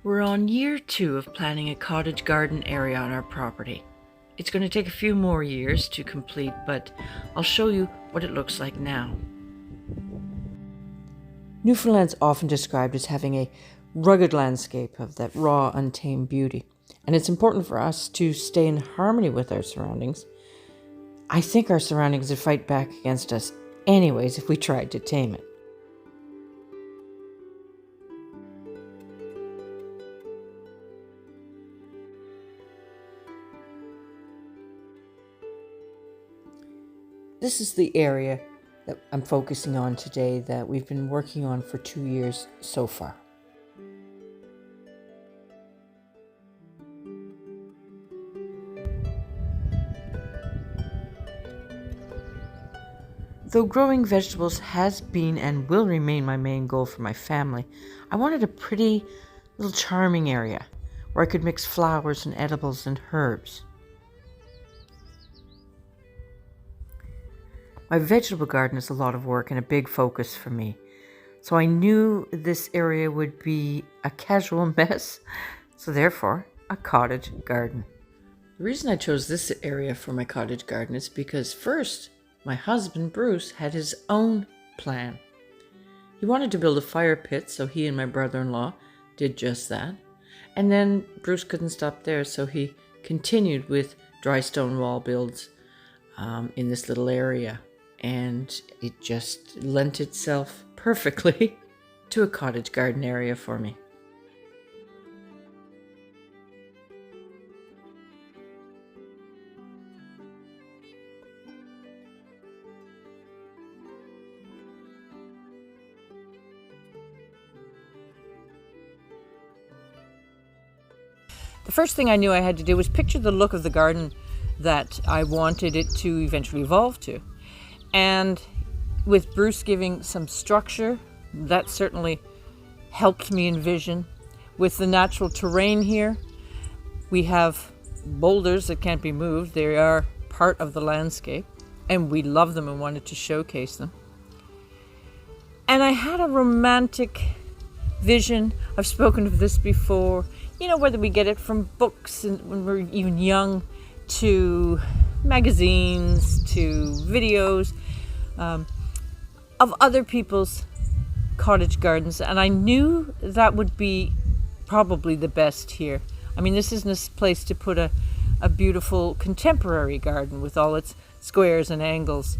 We're on year 2 of planning a cottage garden area on our property. It's going to take a few more years to complete, but I'll show you what it looks like now. Newfoundland's often described as having a rugged landscape of that raw, untamed beauty, and it's important for us to stay in harmony with our surroundings. I think our surroundings would fight back against us anyways if we tried to tame it. This is the area that I'm focusing on today that we've been working on for 2 years so far. Though growing vegetables has been and will remain my main goal for my family, I wanted a pretty little charming area where I could mix flowers and edibles and herbs. My vegetable garden is a lot of work and a big focus for me, so I knew this area would be a casual mess, so therefore a cottage garden. The reason I chose this area for my cottage garden is because first, my husband Bruce had his own plan. He wanted to build a fire pit, so he and my brother-in-law did just that. And then Bruce couldn't stop there, so he continued with dry stone wall builds in this little area. And it just lent itself perfectly to a cottage garden area for me. The first thing I knew I had to do was picture the look of the garden that I wanted it to eventually evolve to. And with Bruce giving some structure, that certainly helped me envision. With the natural terrain here, we have boulders that can't be moved. They are part of the landscape, and we love them and wanted to showcase them. And I had a romantic vision. I've spoken of this before. You know, whether we get it from books and when we're even young, to magazines, to videos of other people's cottage gardens, and I knew that would be probably the best here. I mean, this isn't a place to put a beautiful contemporary garden with all its squares and angles,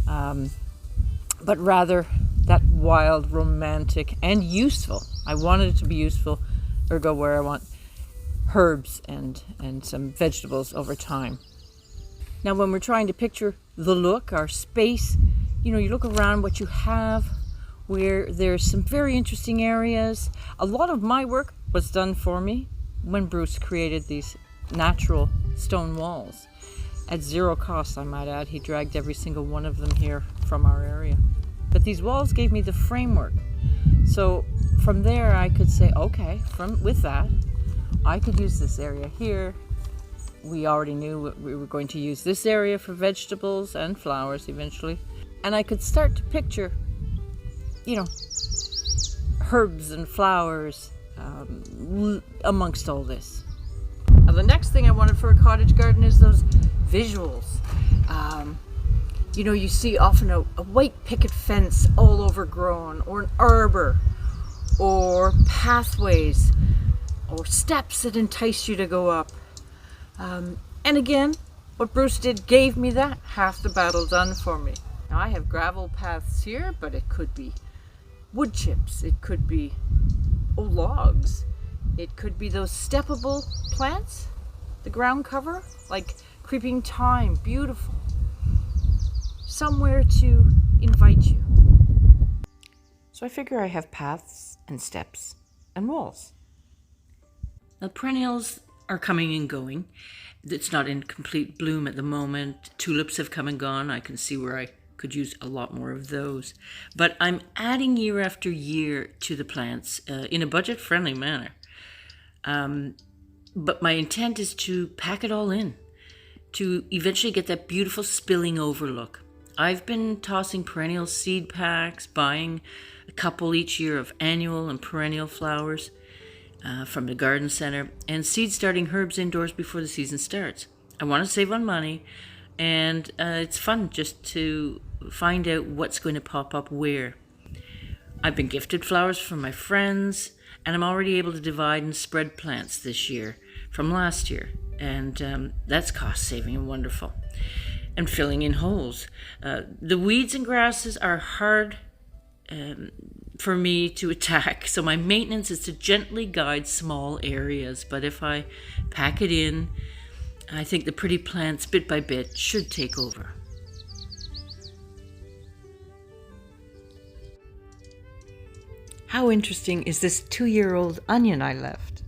but rather that wild, romantic, and useful. I wanted it to be useful, ergo where I want herbs and some vegetables over time. Now, when we're trying to picture the look, our space, you know, you look around what you have, where there's some very interesting areas. A lot of my work was done for me when Bruce created these natural stone walls. At zero cost, I might add. He dragged every single one of them here from our area. But these walls gave me the framework. So from there, I could say, okay, with that, I could use this area here. We already knew we were going to use this area for vegetables and flowers eventually. And I could start to picture, you know, herbs and flowers amongst all this. Now, the next thing I wanted for a cottage garden is those visuals. You know, you see often a white picket fence all overgrown, or an arbor, or pathways, or steps that entice you to go up. And again, what Bruce did gave me that half the battle done for me. Now, I have gravel paths here, but it could be wood chips, it could be logs, it could be those steppable plants, the ground cover, like creeping thyme, beautiful. Somewhere to invite you. So I figure I have paths and steps and walls. Now, perennials are coming and going. It's not in complete bloom at the moment. Tulips have come and gone. I can see where I could use a lot more of those. But I'm adding year after year to the plants in a budget-friendly manner. But my intent is to pack it all in, to eventually get that beautiful spilling over look. I've been tossing perennial seed packs, buying a couple each year of annual and perennial flowers. from the garden center and seed starting herbs indoors before the season starts. I want to save on money, and it's fun just to find out what's going to pop up where. I've been gifted flowers from my friends, and I'm already able to divide and spread plants this year from last year, and that's cost saving and wonderful. And filling in holes. The weeds and grasses are hard for me to attack, so my maintenance is to gently guide small areas, but if I pack it in, I think the pretty plants bit by bit should take over. How interesting is this 2-year-old onion I left?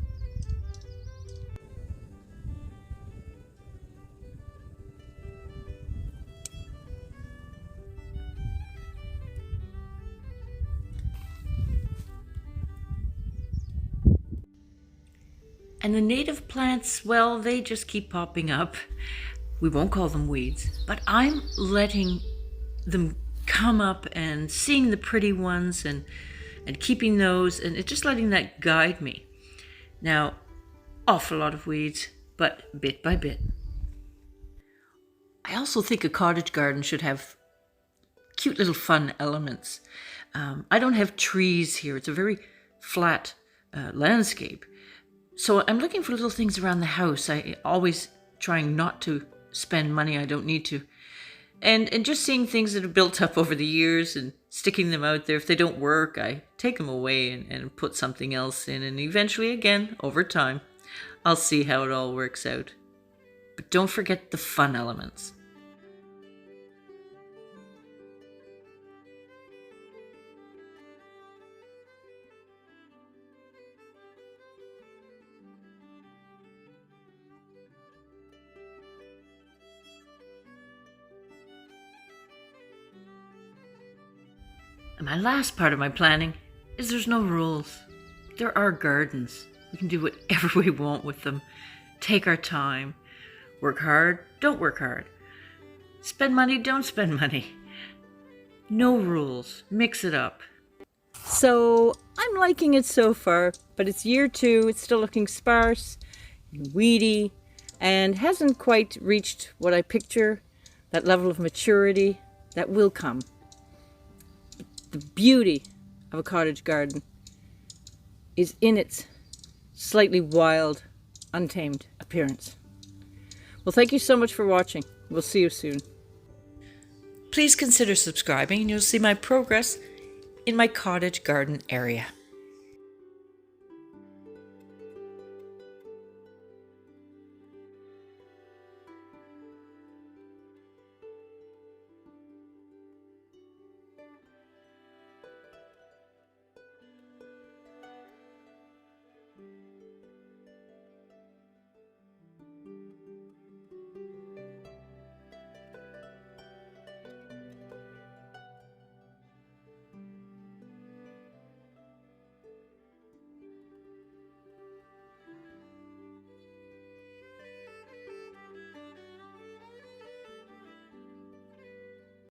And the native plants, well, they just keep popping up. We won't call them weeds, but I'm letting them come up and seeing the pretty ones and keeping those, and it's just letting that guide me. Now, awful lot of weeds, but bit by bit. I also think a cottage garden should have cute little fun elements. I don't have trees here. It's a very flat landscape. So I'm looking for little things around the house. I always trying not to spend money I don't need to. And just seeing things that have built up over the years and sticking them out there. If they don't work, I take them away and put something else in. And eventually, again, over time, I'll see how it all works out. But don't forget the fun elements. And my last part of my planning is there's no rules. There are gardens. We can do whatever we want with them. Take our time. Work hard, don't work hard. Spend money, don't spend money. No rules. Mix it up. So I'm liking it so far, but it's year 2. It's still looking sparse and weedy and hasn't quite reached what I picture, that level of maturity that will come. The beauty of a cottage garden is in its slightly wild, untamed appearance. Well, thank you so much for watching. We'll see you soon. Please consider subscribing and you'll see my progress in my cottage garden area.